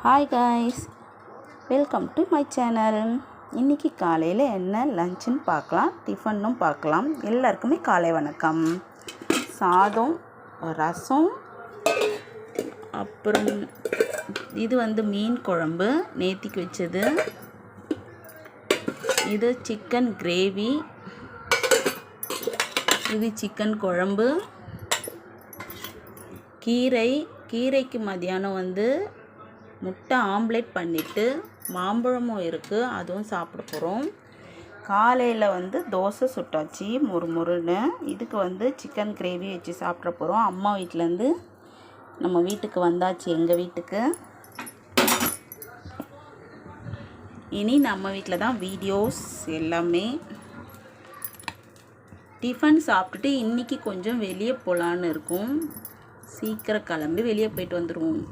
Hi guys, welcome to my channel. இன்றைக்கி காலையில் என்ன லஞ்சுன்னு பார்க்கலாம், டிஃபன்னும் பார்க்கலாம். எல்லாருக்குமே காலை வணக்கம். சாதம், ரசம், அப்புறம் இது மீன் குழம்பு நேத்திக்கு வச்சது. இது சிக்கன் கிரேவி, இது சிக்கன் குழம்பு, கீரைக்கு மதியானம் முட்டை ஆம்லேட் பண்ணிவிட்டு மாம்பழமும் இருக்குது, அதுவும் சாப்பிட போகிறோம். காலையில் தோசை சுட்டாச்சு முறுமுறுன்னு. இதுக்கு சிக்கன் கிரேவி வச்சு சாப்பிட போகிறோம். அம்மா வீட்டிலேருந்து நம்ம வீட்டுக்கு வந்தாச்சு, எங்கள் வீட்டுக்கு. இனி நம்ம வீட்டில் தான் வீடியோஸ் எல்லாமே. டிஃபன் சாப்பிட்டுட்டு இன்றைக்கி கொஞ்சம் வெளியே போகலான்னு இருக்கும். சீக்கிரம் கிளம்பி வெளியே போயிட்டு வந்துடுவோம்.